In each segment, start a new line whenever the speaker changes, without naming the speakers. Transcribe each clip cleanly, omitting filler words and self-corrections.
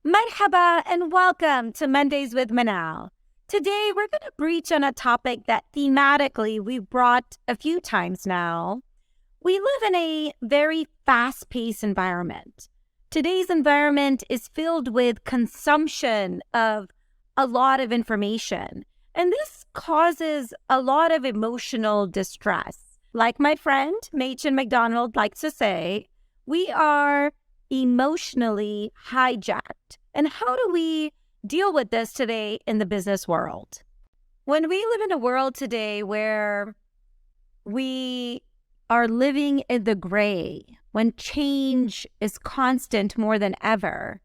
Marhaba and welcome to Mondays with Manal. Today we're going to breach on a topic that thematically we've brought a few times now. We live in a very fast-paced environment. Today's environment is filled with consumption of a lot of information, and this causes a lot of emotional distress. Like my friend Machen McDonald likes to say, we are emotionally hijacked. And how do we deal with this today in the business world? When we live in a world today where we are living in the gray, when change is constant more than ever,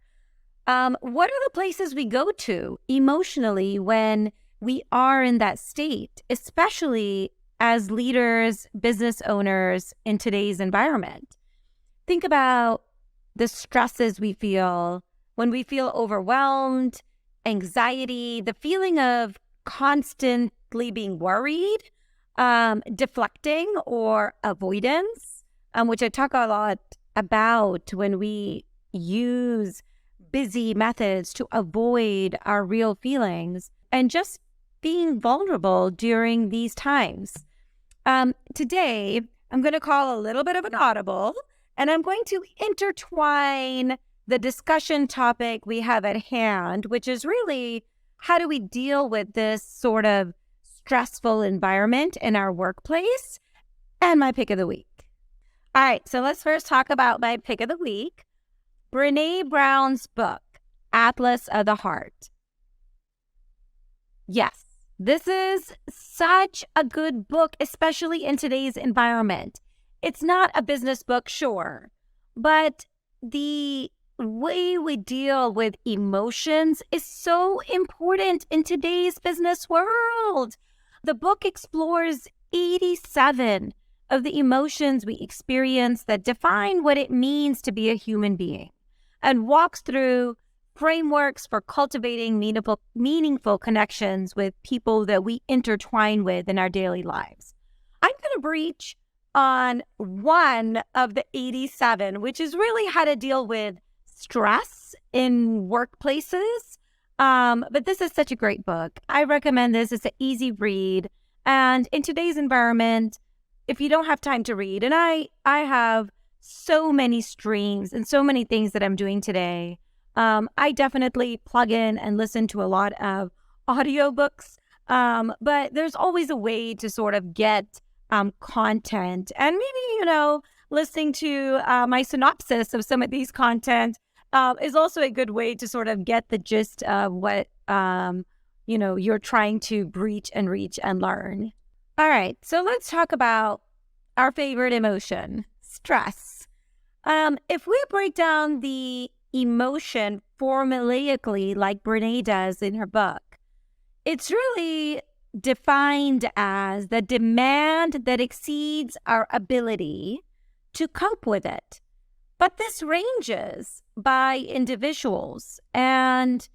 what are the places we go to emotionally when we are in that state, especially as leaders, business owners in today's environment? Think about the stresses we feel when we feel overwhelmed, anxiety, the feeling of constantly being worried, deflecting or avoidance, which I talk a lot about when we use busy methods to avoid our real feelings, and just being vulnerable during these times. Today, I'm going to call a little bit of an audible, and I'm going to intertwine the discussion topic we have at hand, which is really how do we deal with this sort of stressful environment in our workplace, and my pick of the week. All right, so let's first talk about my pick of the week, Brené Brown's book, Atlas of the Heart. Yes, this is such a good book, especially in today's environment. It's not a business book, sure, but the way we deal with emotions is so important in today's business world. The book explores 87 of the emotions we experience that define what it means to be a human being, and walks through frameworks for cultivating meaningful connections with people that we intertwine with in our daily lives. I'm going to breach on one of the 87, which is really how to deal with stress in workplaces. But this is such a great book. I recommend this. It's an easy read. And in today's environment, if you don't have time to read, and I have so many streams and so many things that I'm doing today, I definitely plug in and listen to a lot of audiobooks. But there's always a way to sort of get content, and maybe, listening to my synopsis of some of these content is also a good way to sort of get the gist of what, you're trying to breach and reach and learn. All right, so let's talk about our favorite emotion, stress. If we break down the emotion formulaically like Brené does in her book, it's really defined as the demand that exceeds our ability to cope with it. But this ranges by individuals, and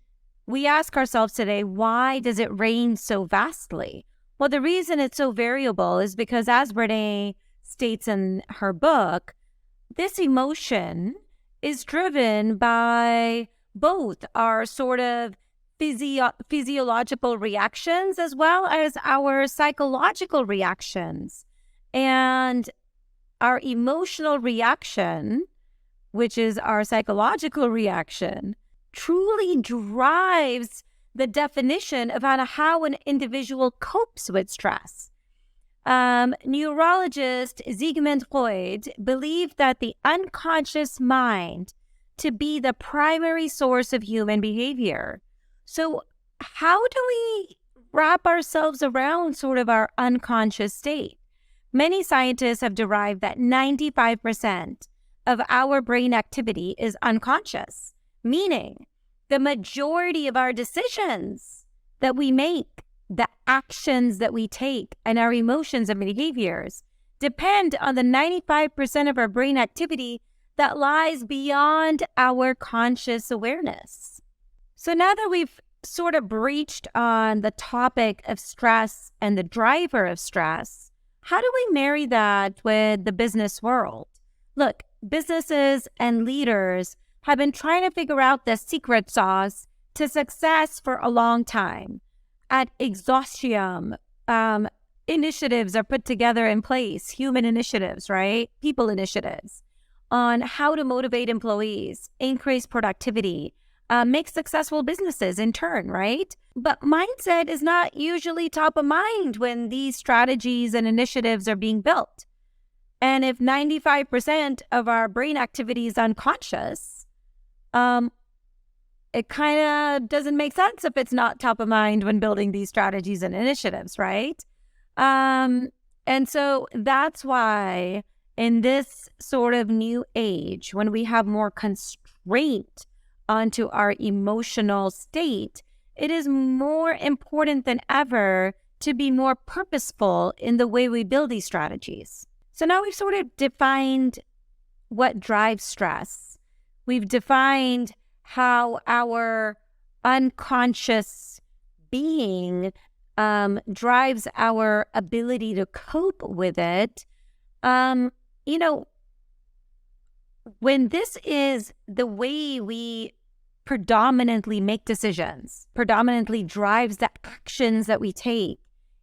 we ask ourselves today, why does it range so vastly? Well, the reason it's so variable is because, as Brené states in her book, this emotion is driven by both our sort of physiological reactions as well as our psychological reactions. And our emotional reaction, which is our psychological reaction, truly drives the definition of how an individual copes with stress. Neurologist Sigmund Freud believed that the unconscious mind to be the primary source of human behavior. So how do we wrap ourselves around sort of our unconscious state? Many scientists have derived that 95% of our brain activity is unconscious, meaning the majority of our decisions that we make, the actions that we take, and our emotions and behaviors depend on the 95% of our brain activity that lies beyond our conscious awareness. So now that we've sort of breached on the topic of stress and the driver of stress, how do we marry that with the business world? Look, businesses and leaders have been trying to figure out the secret sauce to success for a long time. At exhaustion, initiatives are put together in place, human initiatives, right? People initiatives on how to motivate employees, increase productivity, make successful businesses in turn, right? But mindset is not usually top of mind when these strategies and initiatives are being built. And if 95% of our brain activity is unconscious, it kind of doesn't make sense if it's not top of mind when building these strategies and initiatives, right? And so that's why in this sort of new age, when we have more constraint onto our emotional state, it is more important than ever to be more purposeful in the way we build these strategies. So now we've sort of defined what drives stress. We've defined how our unconscious being drives our ability to cope with it. When this is the way we predominantly make decisions, predominantly drives the actions that we take,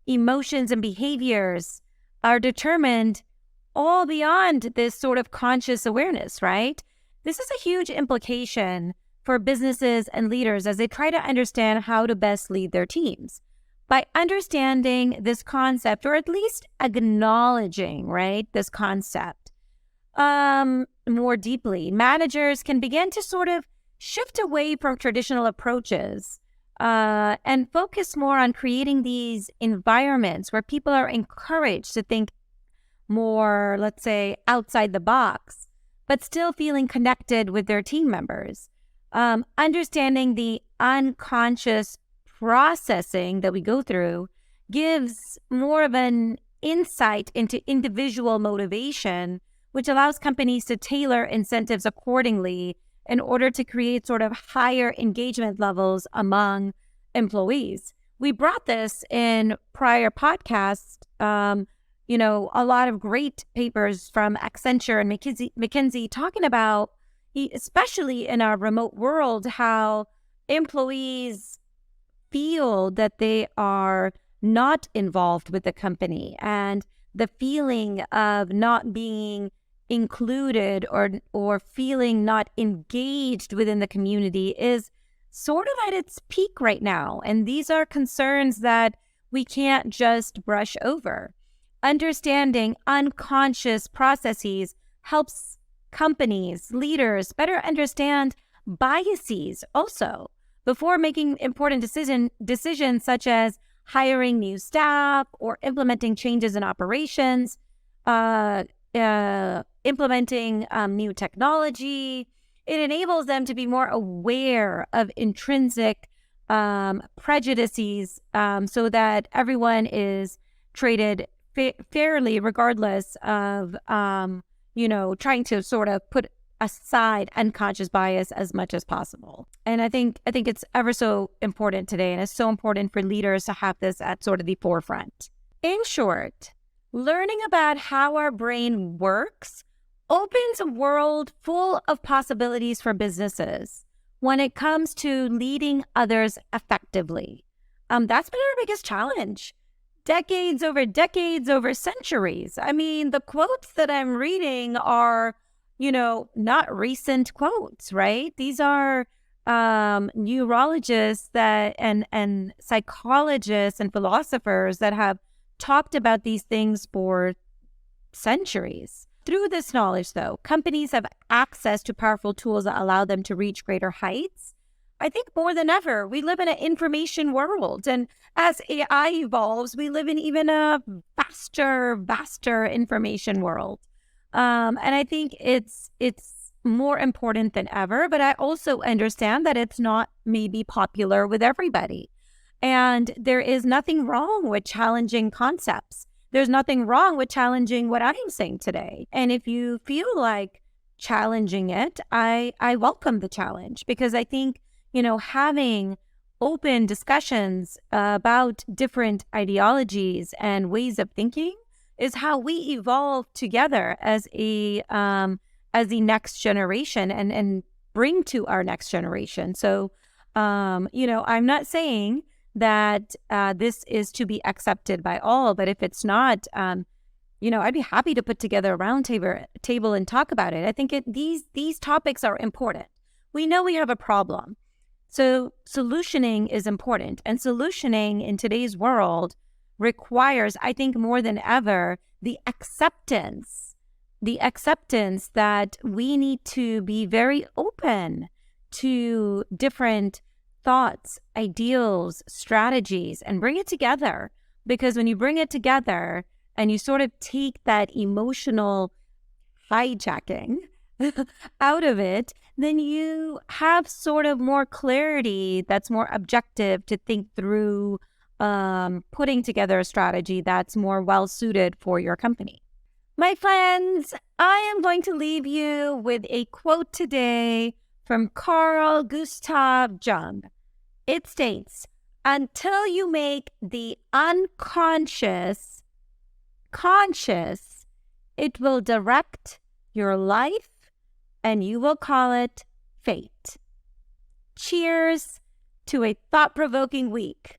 emotions and behaviors are determined all beyond this sort of conscious awareness, right? This is a huge implication for businesses and leaders as they try to understand how to best lead their teams. By understanding this concept, or at least acknowledging, right, this concept more deeply, managers can begin to sort of shift away from traditional approaches and focus more on creating these environments where people are encouraged to think more, let's say, outside the box, but still feeling connected with their team members. Understanding the unconscious processing that we go through gives more of an insight into individual motivation, which allows companies to tailor incentives accordingly in order to create sort of higher engagement levels among employees. We brought this in prior podcasts, a lot of great papers from Accenture and McKinsey talking about, especially in our remote world, how employees feel that they are not involved with the company, and the feeling of not being included or feeling not engaged within the community is sort of at its peak right now. And these are concerns that we can't just brush over. Understanding unconscious processes helps companies, leaders better understand biases also before making important decisions such as hiring new staff or implementing changes in operations, implementing new technology. It enables them to be more aware of intrinsic prejudices so that everyone is treated fairly regardless of, trying to sort of put aside unconscious bias as much as possible. And I think it's ever so important today, and it's so important for leaders to have this at sort of the forefront. In short, learning about how our brain works opens a world full of possibilities for businesses when it comes to leading others effectively. That's been our biggest challenge. Decades over centuries. I mean, the quotes that I'm reading are, not recent quotes, right? These are neurologists and psychologists and philosophers that have talked about these things for centuries. Through this knowledge, though, companies have access to powerful tools that allow them to reach greater heights. I think more than ever, we live in an information world. And as AI evolves, we live in even a vaster information world. And I think it's more important than ever, but I also understand that it's not maybe popular with everybody. And there is nothing wrong with challenging concepts. There's nothing wrong with challenging what I'm saying today. And if you feel like challenging it, I welcome the challenge, because I think, having open discussions about different ideologies and ways of thinking is how we evolve together as the next generation and bring to our next generation. So, I'm not saying that this is to be accepted by all, but if it's not, I'd be happy to put together a table and talk about it. I think these topics are important. We know we have a problem. So solutioning is important. And solutioning in today's world requires, I think more than ever, the acceptance that we need to be very open to different thoughts, ideals, strategies, and bring it together. Because when you bring it together and you sort of take that emotional hijacking out of it, then you have sort of more clarity that's more objective to think through putting together a strategy that's more well-suited for your company. My friends, I am going to leave you with a quote today from Carl Gustav Jung. It states, "Until you make the unconscious conscious, it will direct your life and you will call it fate." Cheers to a thought-provoking week.